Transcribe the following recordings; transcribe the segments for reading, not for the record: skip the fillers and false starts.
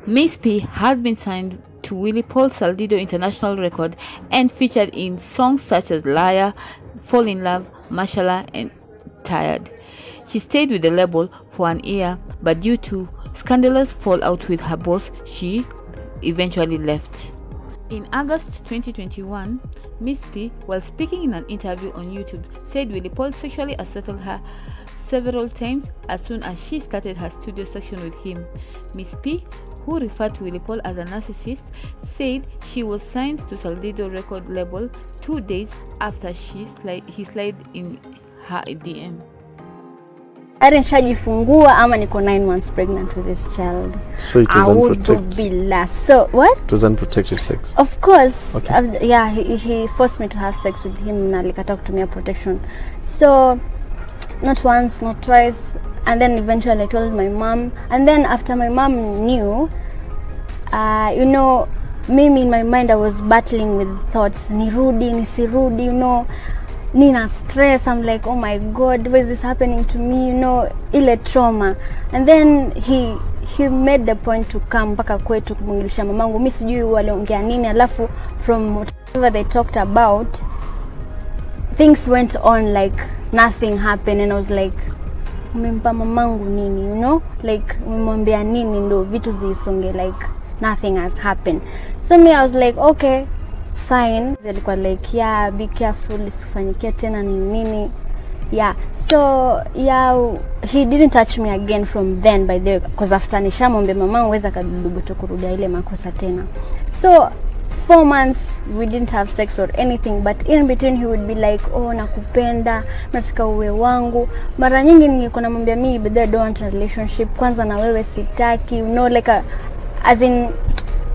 Miss P has been signed to Willy Paul Saldido International Record and featured in songs such as Liar, Fall in Love, Mashallah, and Tired. She stayed with the label for an year, but due to scandalous fallout with her boss, she eventually left. In August 2021, Miss P, while speaking in an interview on YouTube, said Willy Paul sexually assaulted her several times as soon as she started her studio session with him. Miss P, who referred to Willy Paul as a narcissist, said she was signed to Saldido record label 2 days after he slid in her DM. Nishajifungua ama niko 9 months pregnant with this child. So it was unprotected. So what? It was unprotected sex. Of course. Okay. Yeah, he forced me to have sex with him na alikata kutumia protection. So not once, not twice, and then eventually I told my mom. And then after my mom knew, you know, maybe in my mind I was battling with thoughts. Nirudi, nisirudi, you know. Nina stress. I'm like, oh my God, why is this happening to me? You know, ile trauma. And then he made the point to come mpaka kwetu kumwongelesha mamangu. Mimi sijui waliongea nini, alafu from whatever they talked about, things went on like nothing happened. And I was like, umempa mamangu nini, you know, like umemwambia nini ndo vitu zisonge, like nothing has happened. So me, I was like, okay, fine. Alikuwa like, yeah, be careful, isifanyikie tena nini. Yeah, so yeah, he didn't touch me again from then, by the way, because after nishamwambia mamangu weza kadhubutu kurudia ile makosa tena. So 4 months we didn't have sex or anything, but in between he would be like, oh nakupenda, nataka uwe wangu. Mara nyingi nilikuwa namwambia mimi, but I don't want a relationship, kwanza na wewe sitaki, you know, like as in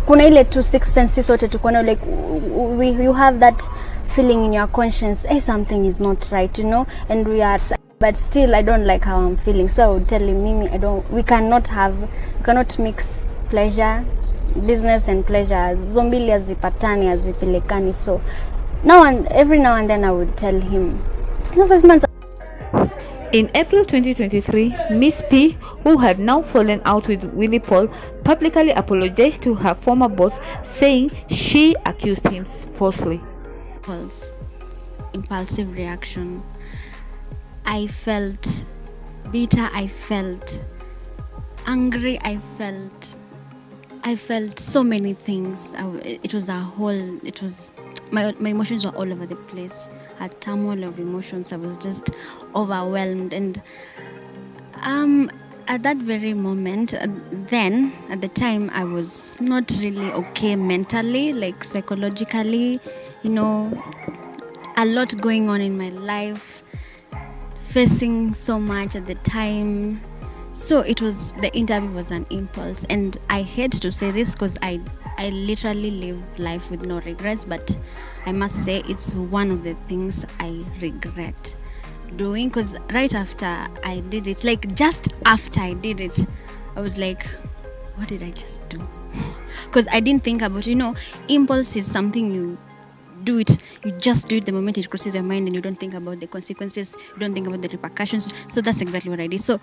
kuna ile two six senses sote tuko nayo, like you have that feeling in your conscience, hey, something is not right, you know, and we are, but still I don't like how I'm feeling. So I would tell him, Mimi, we cannot mix pleasure, business and pleasure. Zombili hazipatani, hazipelekani. So every now and then I would tell him. In April 2023, Miss P, who had now fallen out with Willy Paul, publicly apologized to her former boss, saying she accused him falsely. Impulsive reaction. I felt bitter, I felt angry, I felt so many things. It was my emotions were all over the place. A turmoil of emotions. I was just overwhelmed, and at that very moment, then at the time, I was not really okay mentally, like psychologically, you know, a lot going on in my life, facing so much at the time. So the interview was an impulse, and I hate to say this because I literally live life with no regrets, but I must say it's one of the things I regret doing, because right after I did it, like just after I did it, I was like, what did I just do? Because I didn't think about, you know, impulse is something you just do it the moment it crosses your mind, and you don't think about the consequences, you don't think about the repercussions. So that's exactly what I did. So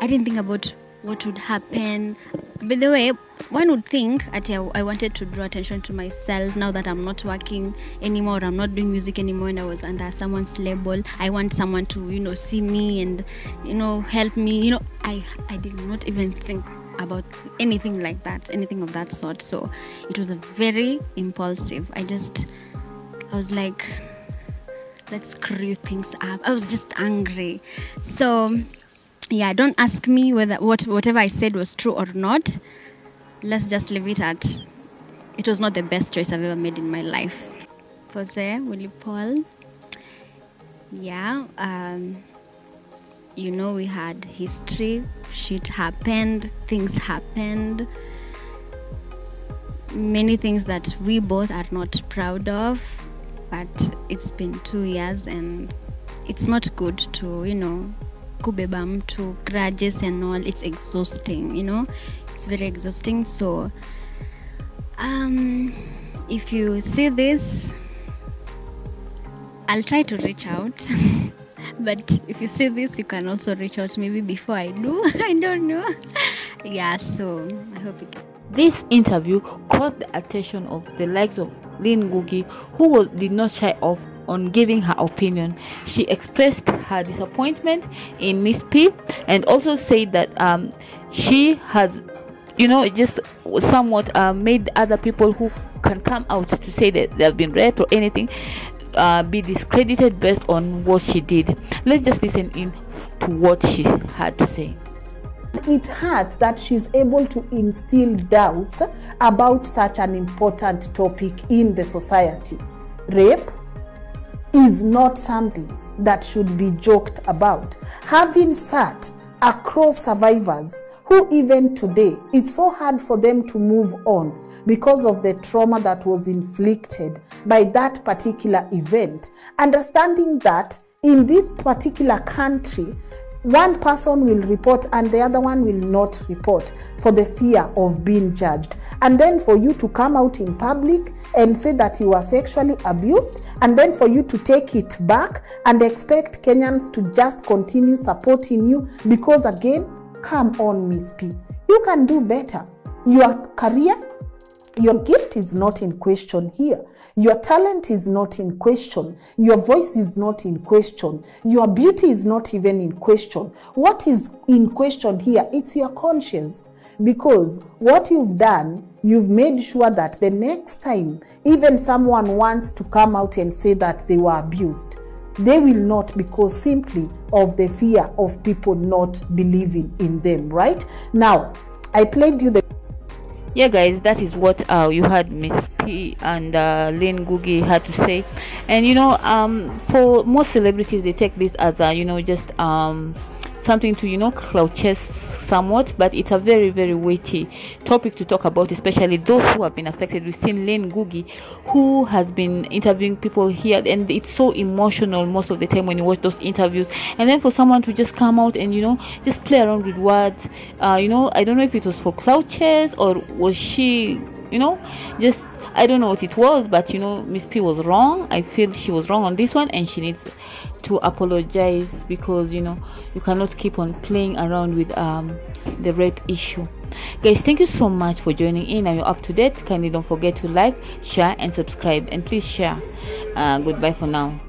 I didn't think about what would happen. By the way, one would think I wanted to draw attention to myself now that I'm not working anymore, I'm not doing music anymore, and I was under someone's label. I want someone to, you know, see me and, you know, help me. You know, I did not even think about anything like that, anything of that sort. So it was a very impulsive. I was like, let's screw things up. I was just angry. So yeah, don't ask me whether whatever I said was true or not. Let's just leave it at, it was not the best choice I've ever made in my life. Jose, Willy Paul. Yeah, you know, we had history, shit happened, things happened, many things that we both are not proud of, but it's been 2 years and it's not good to, you know, kubeba mtu, grudges and all. It's exhausting, you know, it's very exhausting. So if you see this, I'll try to reach out. But if you see this, you can also reach out maybe before I do. I don't know. Yeah, so I hope it. This interview caught the attention of the likes of Lynn Ngugi, who did not shy off on giving her opinion. She expressed her disappointment in Miss P and also said that she has, just somewhat made other people who can come out to say that they have been raped or anything be discredited based on what she did. Let's just listen in to what she had to say. It hurts that she's able to instill doubts about such an important topic in the society. Rape is not something that should be joked about. Having sat across survivors who even today, it's so hard for them to move on because of the trauma that was inflicted by that particular event. Understanding that in this particular country, one person will report and the other one will not report for the fear of being judged. And then for you to come out in public and say that you are sexually abused, and then for you to take it back and expect Kenyans to just continue supporting you because, again, come on, Miss P. You can do better. Your career, your gift is not in question here. Your talent is not in question. Your voice is not in question. Your beauty is not even in question. What is in question here? It's your conscience. Because what you've done, you've made sure that the next time even someone wants to come out and say that they were abused, they will not, because simply of the fear of people not believing in them, right? Now, I played you the... Yeah, guys, that is what you heard Miss P and Lynn Ngugi had to say. And for most celebrities, they take this as just something to clout chase somewhat, but it's a very, very weighty topic to talk about, especially those who have been affected. We've seen Lynn Ngugi, who has been interviewing people here, and it's so emotional most of the time when you watch those interviews. And then for someone to just come out and just play around with words, I don't know if it was for clout chase or was she just, I don't know what it was, but Miss P was wrong. I feel she was wrong on this one, and she needs to apologize, because you cannot keep on playing around with the rape issue. Guys, thank you so much for joining in. Now you're up to date. Kindly don't forget to like, share and subscribe, and please share. Goodbye for now.